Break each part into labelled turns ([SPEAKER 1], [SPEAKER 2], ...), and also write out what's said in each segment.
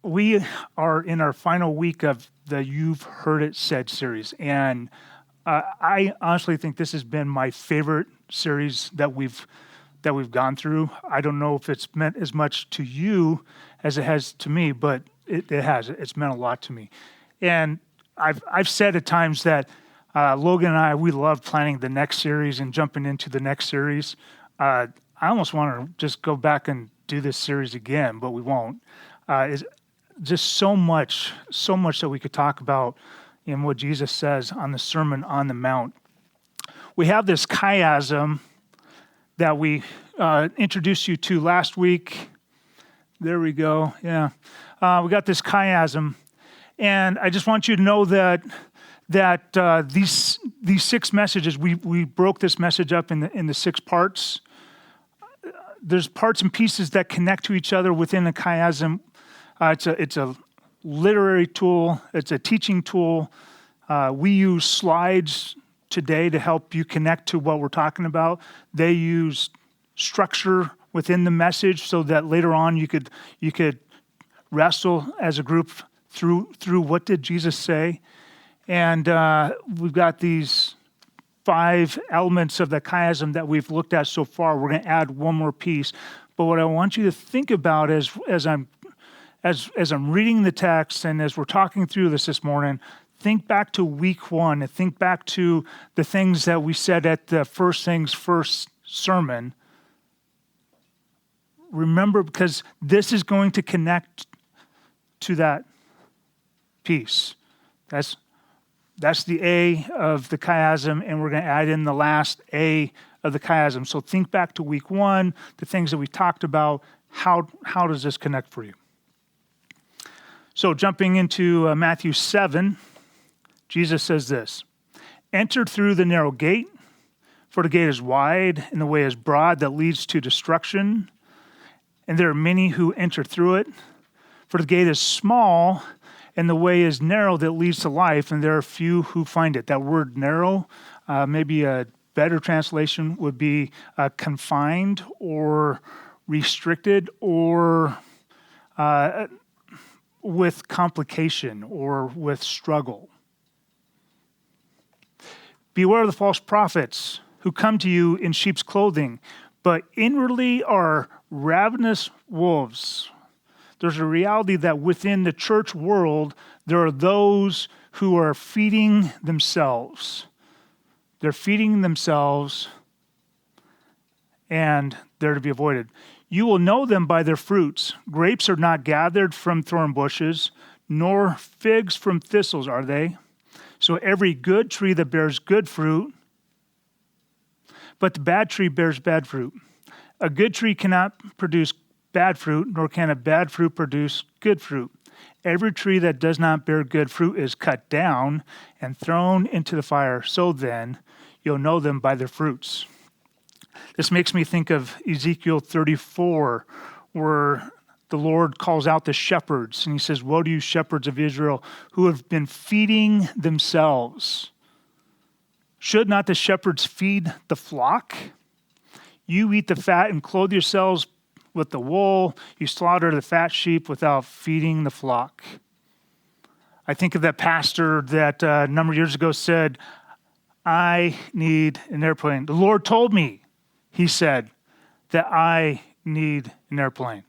[SPEAKER 1] we are in our final week of the You've Heard It Said series, and I honestly think this has been my favorite series that we've gone through. I don't know if it's meant as much to you as it has to me, but it has. It's meant a lot to me. And I've said at times that Logan and I, we love planning the next series and jumping into the next series. I almost want to just go back and do this series again, but we won't. It's just so much that we could talk about in what Jesus says on the Sermon on the Mount. We have this chiasm that we introduced you to last week. There we go. Yeah. We got this chiasm. And I just want you to know that these 6 messages, we broke this message up in the 6 parts. There's parts and pieces that connect to each other within the chiasm. It's a literary tool. It's a teaching tool. We use slides today to help you connect to what we're talking about. They use structure within the message so that later on you could wrestle as a group through what did Jesus say. And we've got these 5 elements of the chiasm that we've looked at so far. We're going to add one more piece. But what I want you to think about as I'm reading the text and as we're talking through this morning, think back to week 1 and think back to the things that we said at the First Things First sermon. Remember, because this is going to connect to that piece. That's the A of the chiasm, and we're going to add in the last A of the chiasm. So think back to week 1, the things that we talked about. How does this connect for you? So jumping into Matthew 7, Jesus says this: "Enter through the narrow gate, for the gate is wide and the way is broad that leads to destruction, and there are many who enter through it. For the gate is small and the way is narrow that leads to life, and there are few who find it." That word narrow, maybe a better translation would be confined or restricted or with complication or with struggle. "Beware of the false prophets who come to you in sheep's clothing, but inwardly are ravenous wolves." There's a reality that within the church world, there are those who are feeding themselves. They're feeding themselves, and they're to be avoided. "You will know them by their fruits. Grapes are not gathered from thorn bushes, nor figs from thistles, are they? So every good tree that bears good fruit, but the bad tree bears bad fruit. A good tree cannot produce bad fruit, nor can a bad fruit produce good fruit. Every tree that does not bear good fruit is cut down and thrown into the fire. So then, you'll know them by their fruits." This makes me think of Ezekiel 34, where the Lord calls out the shepherds, and he says, "Woe to you, shepherds of Israel, who have been feeding themselves. Should not the shepherds feed the flock? You eat the fat and clothe yourselves with the wool. You slaughter the fat sheep without feeding the flock." I think of that pastor that a number of years ago said, "I need an airplane. The Lord told me," he said, "that I need an airplane."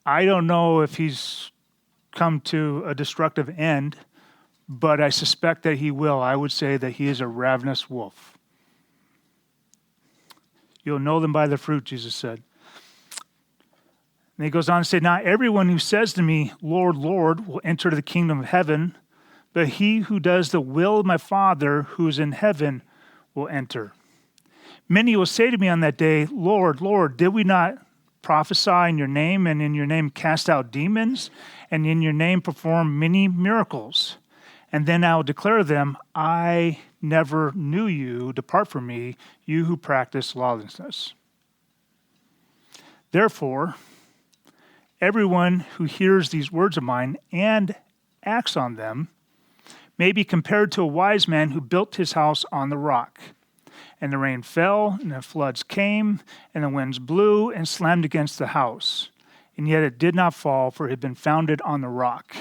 [SPEAKER 1] I don't know if he's come to a destructive end, but I suspect that he will. I would say that he is a ravenous wolf. "You'll know them by their fruit," Jesus said. And he goes on to say, "Not everyone who says to me, 'Lord, Lord,' will enter the kingdom of heaven, but he who does the will of my Father who is in heaven will enter. Many will say to me on that day, 'Lord, Lord, did we not prophesy in your name, and in your name cast out demons, and in your name perform many miracles?' And then I will declare to them, 'I never knew you. Depart from me, you who practice lawlessness.' Therefore, everyone who hears these words of mine and acts on them may be compared to a wise man who built his house on the rock. And the rain fell, and the floods came, and the winds blew and slammed against the house. and yet it did not fall, for it had been founded on the rock.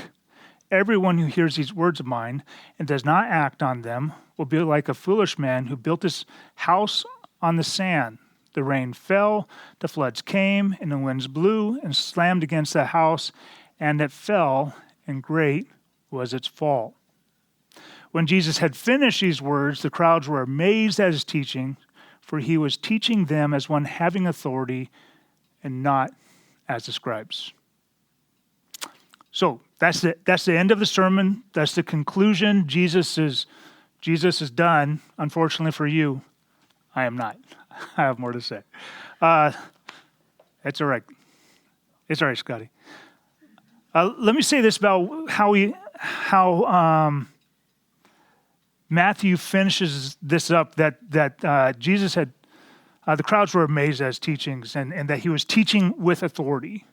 [SPEAKER 1] Everyone who hears these words of mine and does not act on them will be like a foolish man who built his house on the sand. The rain fell, the floods came, and the winds blew and slammed against the house, and it fell, and great was its fall. When Jesus had finished these words, the crowds were amazed at his teaching, for he was teaching them as one having authority and not as the scribes. So that's the end of the sermon. That's the conclusion. Jesus is done. Unfortunately for you, I am not. I have more to say. It's all right. It's all right, Scotty. Let me say this about how Matthew finishes this up. That Jesus had the crowds were amazed at his teachings, and that he was teaching with authority.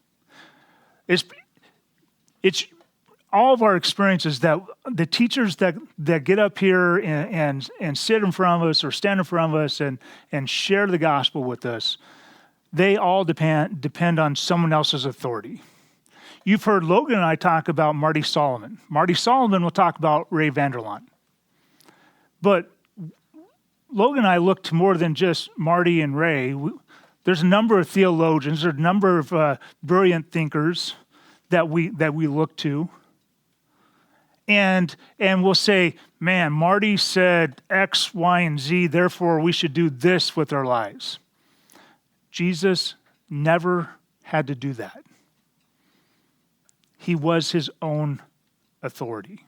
[SPEAKER 1] It's all of our experiences that the teachers that get up here and sit in front of us or stand in front of us and share the gospel with us, they all depend on someone else's authority. You've heard Logan and I talk about Marty Solomon. Marty Solomon will talk about Ray Vanderlaan. But Logan and I look to more than just Marty and Ray. There's a number of theologians, there's a number of brilliant thinkers that we look to. And we'll say, man, Marty said X, Y, and Z, therefore we should do this with our lives. Jesus never had to do that. He was his own authority.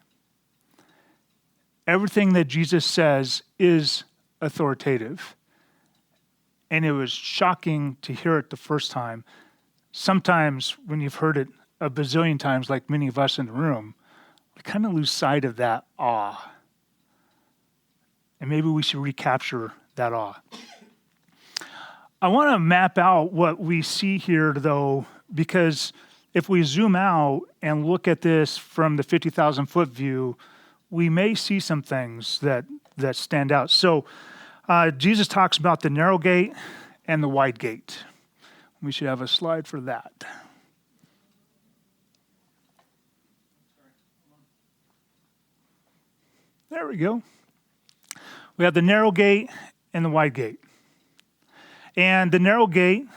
[SPEAKER 1] Everything that Jesus says is authoritative. And it was shocking to hear it the first time. Sometimes when you've heard it a bazillion times, like many of us in the room, we kind of lose sight of that awe. And maybe we should recapture that awe. I want to map out what we see here, though, because if we zoom out and look at this from the 50,000-foot view, we may see some things that stand out. So Jesus talks about the narrow gate and the wide gate. We should have a slide for that. There we go. We have the narrow gate and the wide gate. And the narrow gate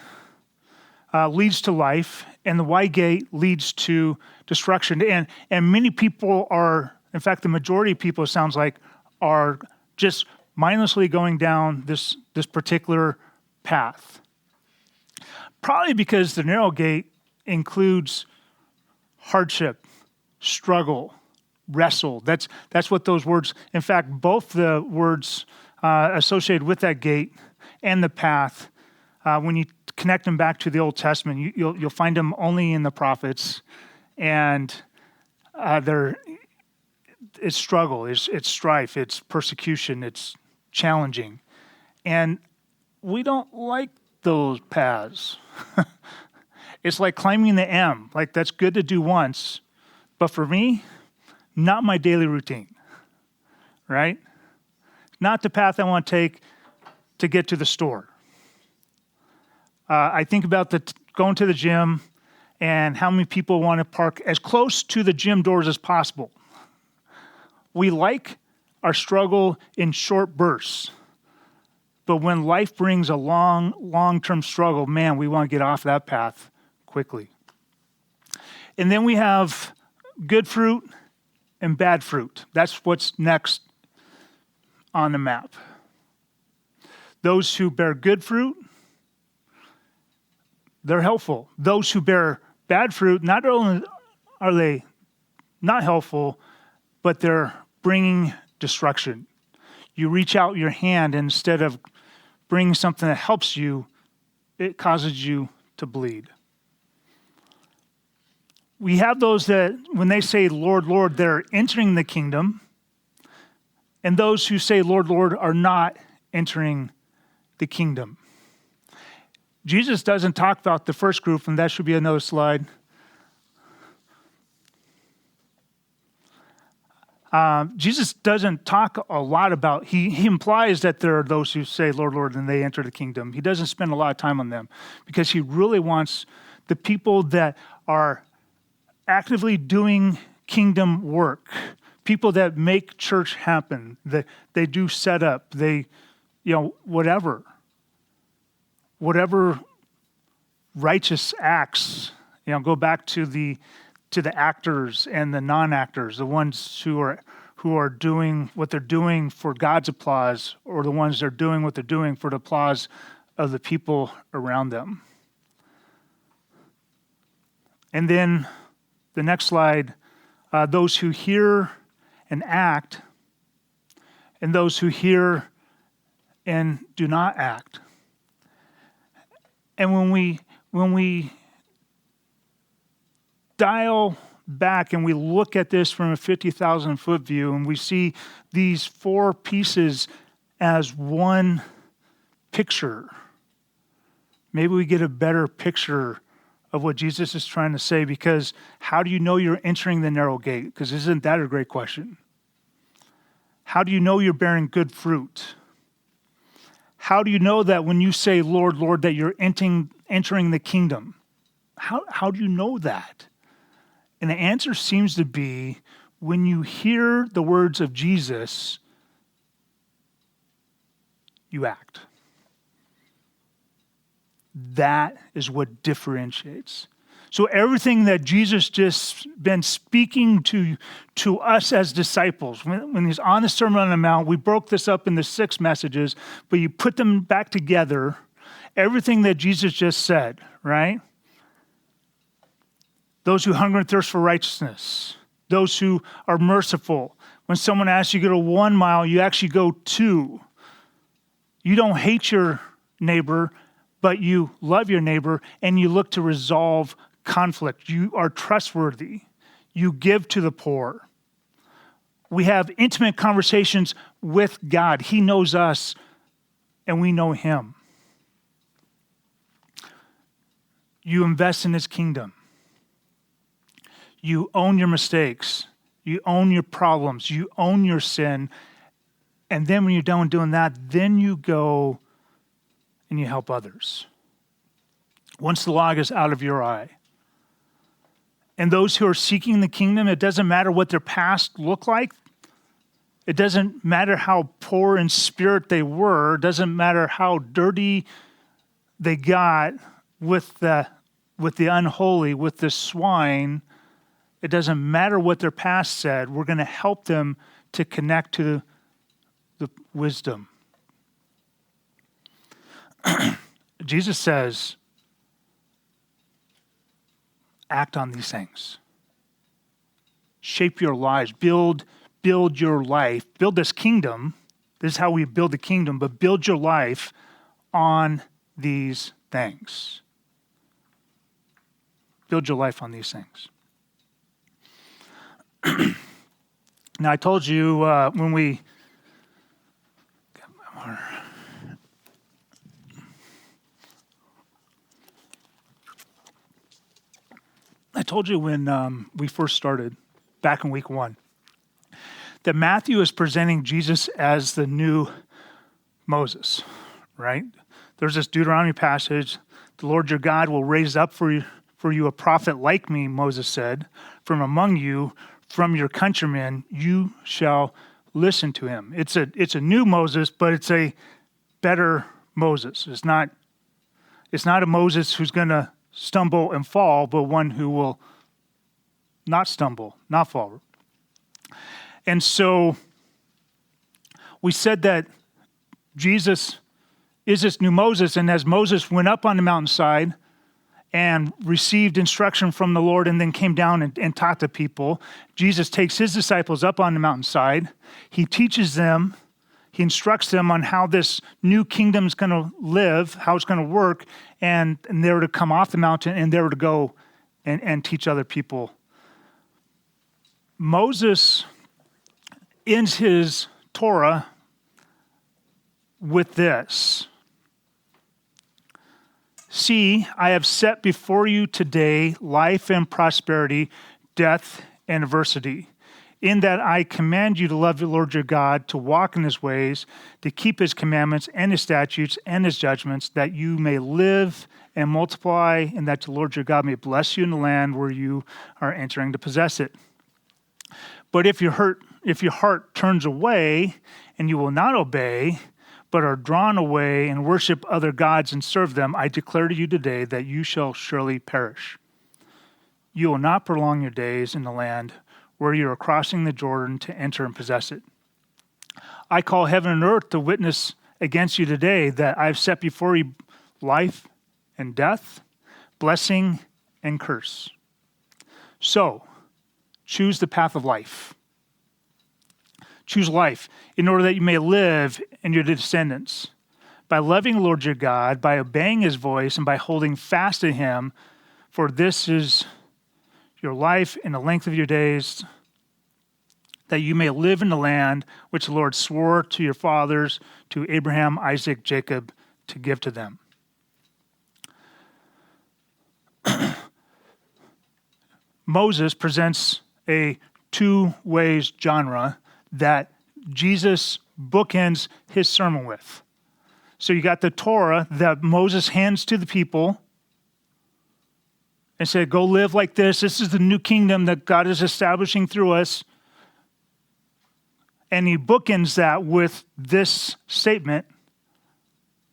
[SPEAKER 1] leads to life, and the wide gate leads to destruction. And many people are, in fact, the majority of people, it sounds like, are just mindlessly going down this particular path. Probably because the narrow gate includes hardship, struggle, wrestle. That's what those words, in fact, both the words associated with that gate and the path, when you connect them back to the Old Testament, you'll find them only in the prophets, and it's struggle, it's strife, it's persecution, it's challenging. And we don't like those paths. It's like climbing the M. Like, that's good to do once, but for me, not my daily routine, right? Not the path I want to take to get to the store. I think about going to the gym and how many people want to park as close to the gym doors as possible. We like our struggle in short bursts. But when life brings a long-term struggle, man, we want to get off that path quickly. And then we have good fruit and bad fruit. That's what's next on the map. Those who bear good fruit, they're helpful. Those who bear bad fruit, not only are they not helpful, but they're bringing destruction. You reach out your hand, and instead of bringing something that helps you, it causes you to bleed. We have those that, when they say, Lord, Lord, they're entering the kingdom. And those who say, Lord, Lord, are not entering the kingdom. Jesus doesn't talk about the first group, and that should be another slide. Jesus doesn't talk a lot about, he implies that there are those who say, Lord, Lord, and they enter the kingdom. He doesn't spend a lot of time on them because he really wants the people that are actively doing kingdom work, people that make church happen, that they do set up, they, whatever righteous acts, go back to the actors and the non-actors, the ones who are doing what they're doing for God's applause, or the ones that are doing what they're doing for the applause of the people around them. And then the next slide, those who hear and act, and those who hear and do not act. And when we dial back and we look at this from a 50,000-foot view, and we see these four pieces as one picture, maybe we get a better picture of what Jesus is trying to say, because how do you know you're entering the narrow gate? Because isn't that a great question? How do you know you're bearing good fruit? How do you know that when you say, Lord, Lord, that you're entering the kingdom? How do you know that? And the answer seems to be when you hear the words of Jesus, you act. That is what differentiates. So everything that Jesus just been speaking to us as disciples, when he's on the Sermon on the Mount, we broke this up into 6 messages, but you put them back together, everything that Jesus just said, right? Those who hunger and thirst for righteousness, those who are merciful. When someone asks you to go 1 mile, you actually go 2. You don't hate your neighbor, but you love your neighbor, and you look to resolve conflict. You are trustworthy. You give to the poor. We have intimate conversations with God. He knows us, and we know him. You invest in his kingdom. You own your mistakes. You own your problems. You own your sin. And then when you're done doing that, then you go and you help others. Once the log is out of your eye. And those who are seeking the kingdom, it doesn't matter what their past looked like. It doesn't matter how poor in spirit they were. It doesn't matter how dirty they got with the unholy, with the swine. It doesn't matter what their past said. We're going to help them to connect to the wisdom. Jesus says, act on these things. Shape your lives. Build your life. Build this kingdom. This is how we build the kingdom, but build your life on these things. Build your life on these things. Now, I told you when we... I told you when we first started, back in week 1, that Matthew is presenting Jesus as the new Moses, right? There's this Deuteronomy passage, the Lord your God will raise up for you a prophet like me, Moses said, from among you, from your countrymen, you shall listen to him. It's a new Moses, but it's a better Moses. It's not a Moses who's going to stumble and fall, but one who will not stumble, not fall. And so we said that Jesus is this new Moses, and as Moses went up on the mountainside and received instruction from the Lord and then came down and taught the people, Jesus takes his disciples up on the mountainside. He teaches them, he instructs them on how this new kingdom is going to live, how it's going to work, and they were to come off the mountain and they were to go and teach other people. Moses ends his Torah with this. See, I have set before you today life and prosperity, death and adversity. In that I command you to love the Lord your God, to walk in his ways, to keep his commandments and his statutes and his judgments, that you may live and multiply, and that the Lord your God may bless you in the land where you are entering to possess it. But if your heart turns away and you will not obey, but are drawn away and worship other gods and serve them, I declare to you today that you shall surely perish. You will not prolong your days in the land where you are crossing the Jordan to enter and possess it. I call heaven and earth to witness against you today that I have set before you life and death, blessing and curse. So, choose the path of life. Choose life in order that you may live and your descendants. By loving the Lord your God, by obeying his voice, and by holding fast to him, for this is your life and the length of your days, that you may live in the land which the Lord swore to your fathers, to Abraham, Isaac, Jacob, to give to them. Moses presents a two-ways genre that Jesus bookends his sermon with. So you got the Torah that Moses hands to the people and said, go live like this. This is the new kingdom that God is establishing through us. And he bookends that with this statement,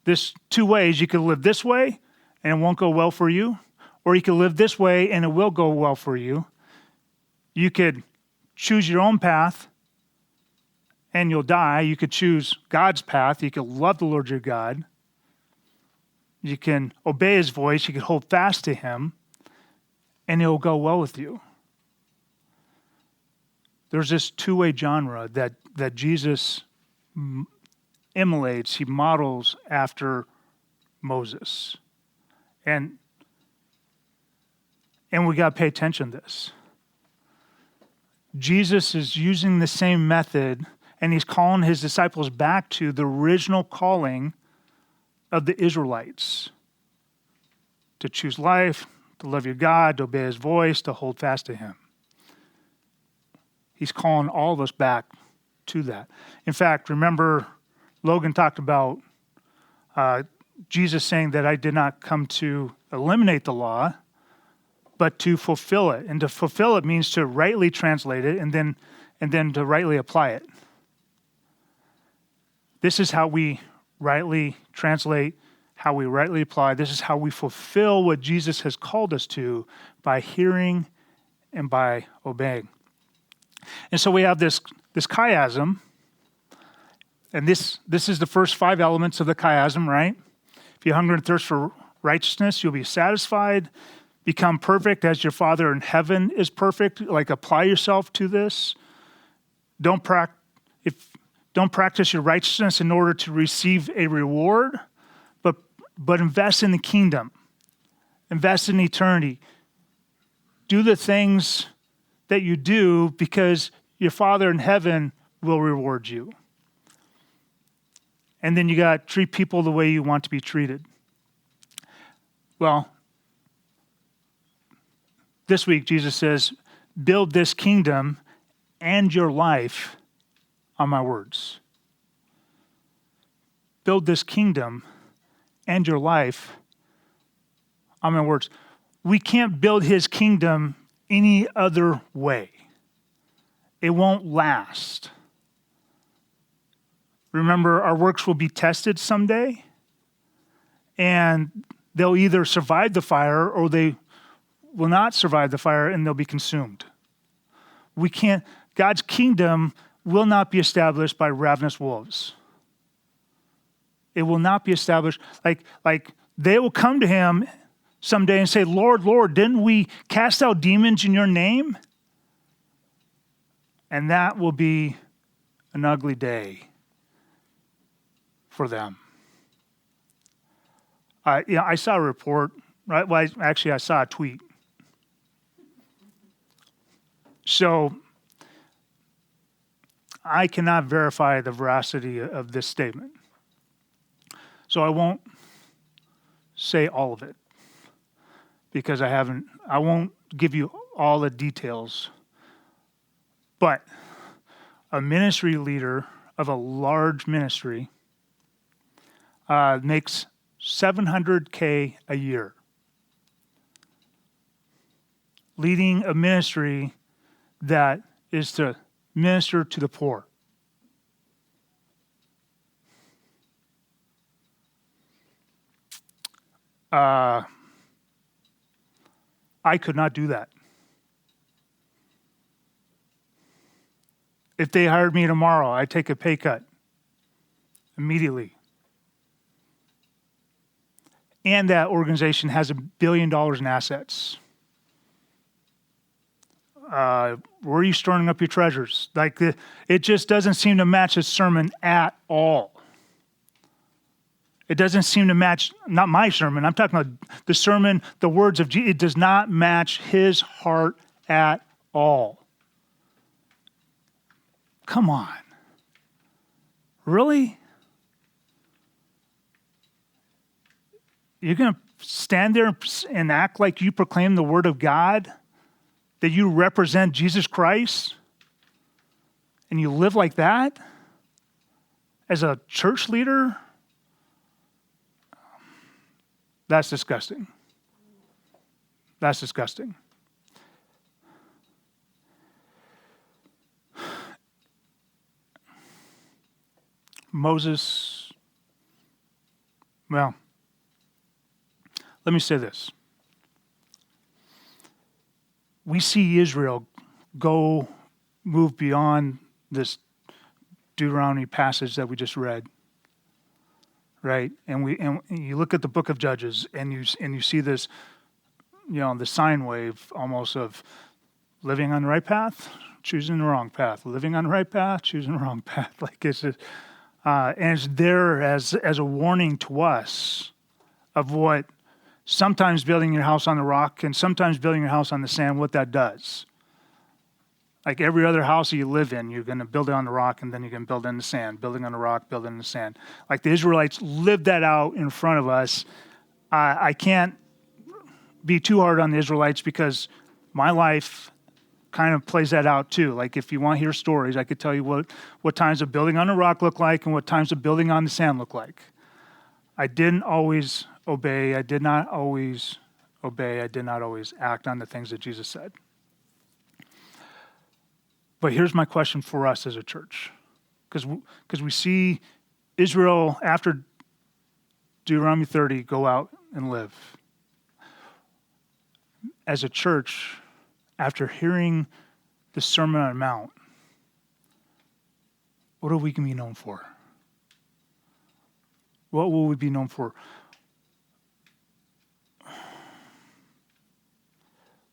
[SPEAKER 1] this two ways. You could live this way and it won't go well for you, or you could live this way and it will go well for you. You could choose your own path and you'll die. You could choose God's path. You could love the Lord your God. You can obey his voice. You can hold fast to him, and it'll go well with you. There's this two-way genre that Jesus emulates. He models after Moses. And we got to pay attention to this. Jesus is using the same method, and he's calling his disciples back to the original calling of the Israelites. To choose life, to love your God, to obey his voice, to hold fast to him. He's calling all of us back to that. In fact, remember, Logan talked about Jesus saying that I did not come to eliminate the law, but to fulfill it. And to fulfill it means to rightly translate it and then to rightly apply it. This is how we rightly translate, how we rightly apply. This is how we fulfill what Jesus has called us to, by hearing and by obeying. And so we have this chiasm, and this is the first 5 elements of the chiasm, right? If you hunger and thirst for righteousness, you'll be satisfied. Become perfect as your Father in heaven is perfect. Like, apply yourself to this. Don't practice your righteousness in order to receive a reward, but invest in the kingdom. Invest in eternity. Do the things that you do because your Father in heaven will reward you. And then you got treat people the way you want to be treated. Well, this week Jesus says, build this kingdom and your life on my words. Build this kingdom and your life on my words. We can't build his kingdom any other way. It won't last. Remember, our works will be tested someday, and they'll either survive the fire or they will not survive the fire and they'll be consumed. God's kingdom will not be established by ravenous wolves. It will not be established like they will come to him someday and say, Lord, Lord, didn't we cast out demons in your name? And that will be an ugly day for them. I saw a report, right? Well, I saw a tweet. So I cannot verify the veracity of this statement. So I won't say all of it because I won't give you all the details. But a ministry leader of a large ministry makes $700K a year, leading a ministry that is to minister to the poor. I could not do that. If they hired me tomorrow, I'd take a pay cut immediately. And that organization has $1 billion in assets. Where are you storing up your treasures? It just doesn't seem to match his sermon at all. It doesn't seem to match, not my sermon, I'm talking about the sermon, the words of Jesus. It does not match his heart at all. Come on. Really? You're going to stand there and act like you proclaim the word of God? That you represent Jesus Christ? And you live like that? As a church leader? That's disgusting. That's disgusting. Moses, well, let me say this. We see Israel move beyond this Deuteronomy passage that we just read, right? And you look at the book of Judges, and you see this, the sine wave almost of living on the right path, choosing the wrong path, living on the right path, choosing the wrong path. Like it's just, and it's there as a warning to us of what sometimes building your house on the rock and sometimes building your house on the sand, what that does. Like every other house that you live in, you're going to build it on the rock and then you're going to build it in the sand. Building on the rock, building in the sand. Like the Israelites lived that out in front of us. I can't be too hard on the Israelites because my life kind of plays that out too. Like if you want to hear stories, I could tell you what times of building on the rock look like and what times of building on the sand look like. I didn't always obey. I did not always obey. I did not always act on the things that Jesus said. But here's my question for us as a church. Because we see Israel, after Deuteronomy 30, go out and live. As a church, after hearing the Sermon on the Mount, what are we going to be known for? What will we be known for?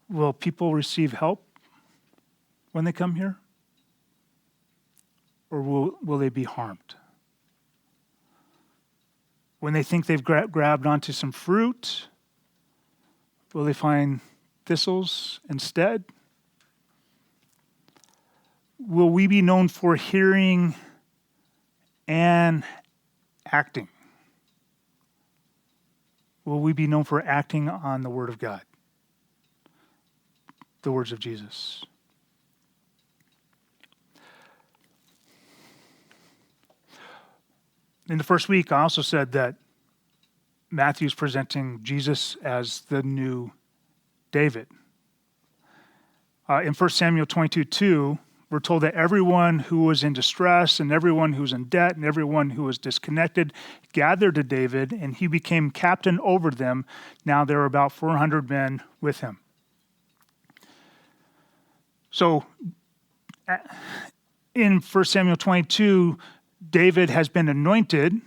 [SPEAKER 1] Will people receive help when they come here? Or will they be harmed? When they think they've grabbed onto some fruit, will they find thistles instead? Will we be known for hearing and acting? Will we be known for acting on the Word of God? The words of Jesus. In the first week, I also said that Matthew's presenting Jesus as the new David. In 1 Samuel 22:2, we're told that everyone who was in distress and everyone who was in debt and everyone who was disconnected gathered to David, and he became captain over them. Now there are about 400 men with him. So in 1 Samuel 22, David has been anointed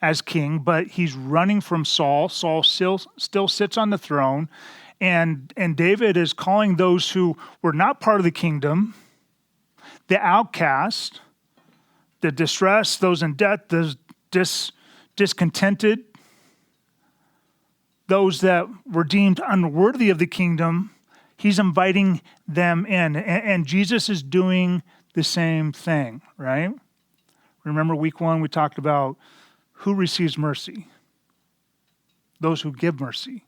[SPEAKER 1] as king, but he's running from Saul. Saul still sits on the throne, and David is calling those who were not part of the kingdom, the outcast, the distressed, those in debt, the discontented, those that were deemed unworthy of the kingdom. He's inviting them in, and Jesus is doing the same thing, right? Remember week 1, we talked about who receives mercy? Those who give mercy.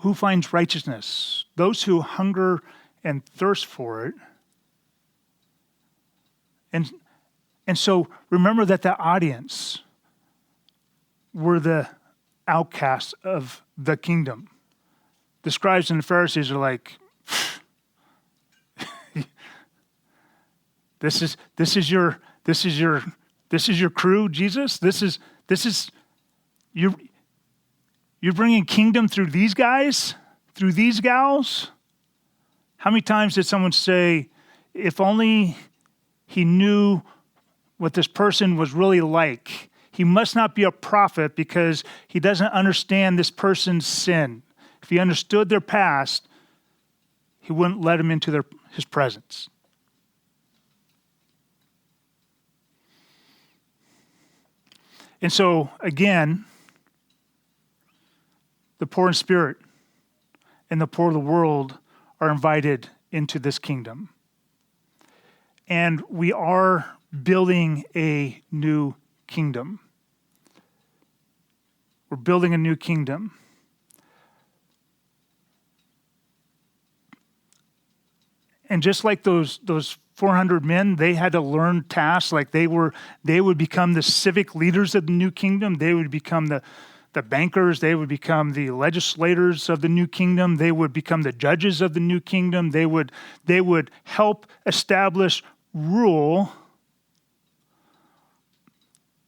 [SPEAKER 1] Who finds righteousness? Those who hunger and thirst for it. And so remember that the audience were the outcasts of the kingdom. The scribes and the Pharisees are like, this is your crew, Jesus. This is you're bringing kingdom through these guys, through these gals. How many times did someone say, if only he knew what this person was really like? He must not be a prophet because he doesn't understand this person's sin. If he understood their past, he wouldn't let him into his presence. And so, again, the poor in spirit and the poor of the world are invited into this kingdom. And we are building a new kingdom. We're building a new kingdom. And just like those 400 men, they had to learn tasks. Like they would become the civic leaders of the new kingdom. They would become the bankers. They would become the legislators of the new kingdom. They would become the judges of the new kingdom. They would help establish rule.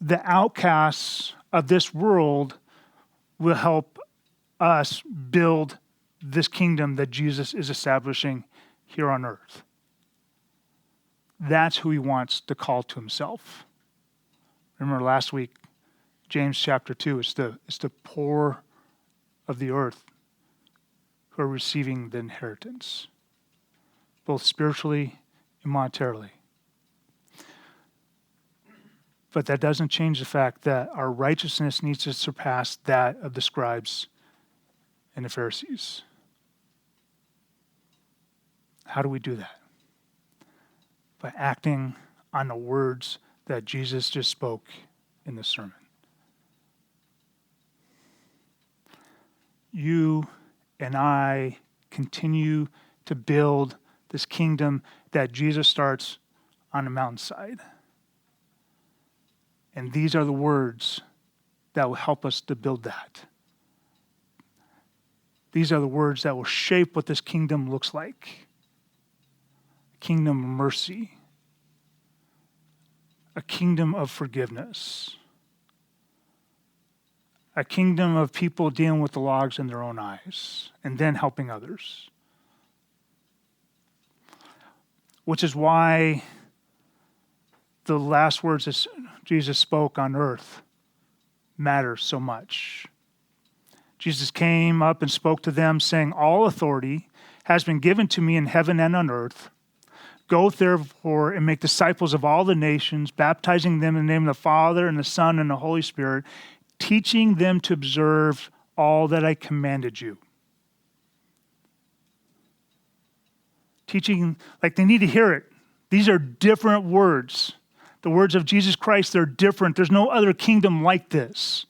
[SPEAKER 1] The outcasts of this world will help us build this kingdom that Jesus is establishing here on earth. That's who he wants to call to himself. Remember last week, James chapter 2, it's the poor of the earth who are receiving the inheritance, both spiritually and monetarily. But that doesn't change the fact that our righteousness needs to surpass that of the scribes and the Pharisees. How do we do that? By acting on the words that Jesus just spoke in the sermon. You and I continue to build this kingdom that Jesus starts on the mountainside. And these are the words that will help us to build that. These are the words that will shape what this kingdom looks like. A kingdom of mercy. A kingdom of forgiveness. A kingdom of people dealing with the logs in their own eyes and then helping others. Which is why the last words that Jesus spoke on earth matter so much. Jesus came up and spoke to them saying, all authority has been given to me in heaven and on earth. Go therefore and make disciples of all the nations, baptizing them in the name of the Father and the Son and the Holy Spirit, teaching them to observe all that I commanded you. Teaching, like they need to hear it. These are different words. The words of Jesus Christ, they're different. There's no other kingdom like this.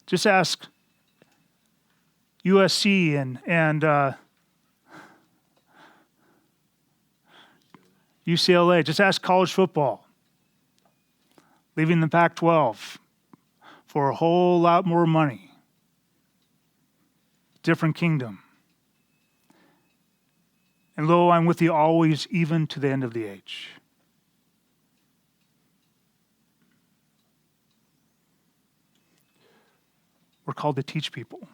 [SPEAKER 1] Just ask USC and UCLA. Just ask college football. Leaving the Pac-12 for a whole lot more money. Different kingdom. And lo, I'm with you always, even to the end of the age. We're called to teach people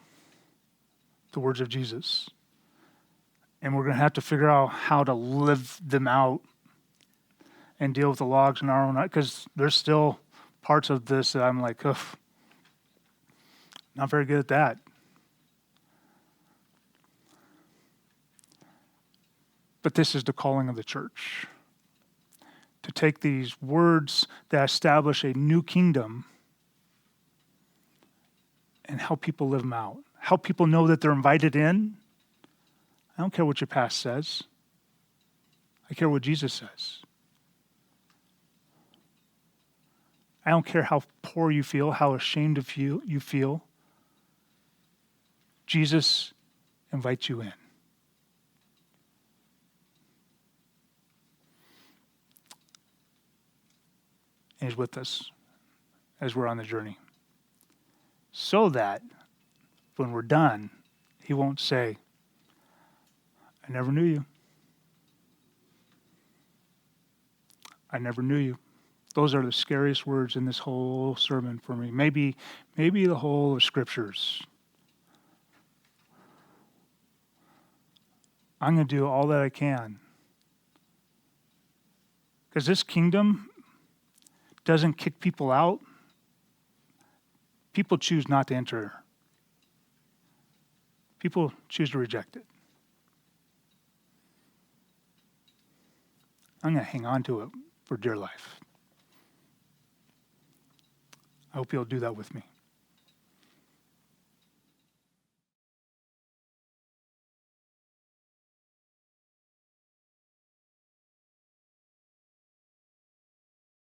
[SPEAKER 1] the words of Jesus. And we're going to have to figure out how to live them out and deal with the logs in our own, because there's still parts of this that I'm like, ugh, not very good at that. But this is the calling of the church. To take these words that establish a new kingdom and help people live them out. Help people know that they're invited in. I don't care what your past says. I care what Jesus says. I don't care how poor you feel, how ashamed of you feel. Jesus invites you in. and He's with us as we're on the journey. So that when we're done, He won't say, I never knew you. I never knew you. Those are the scariest words in this whole sermon for me. Maybe the whole of Scriptures. I'm going to do all that I can. Because this kingdom doesn't kick people out. People choose not to enter. People choose to reject it. I'm going to hang on to it for dear life. I hope you'll do that with me.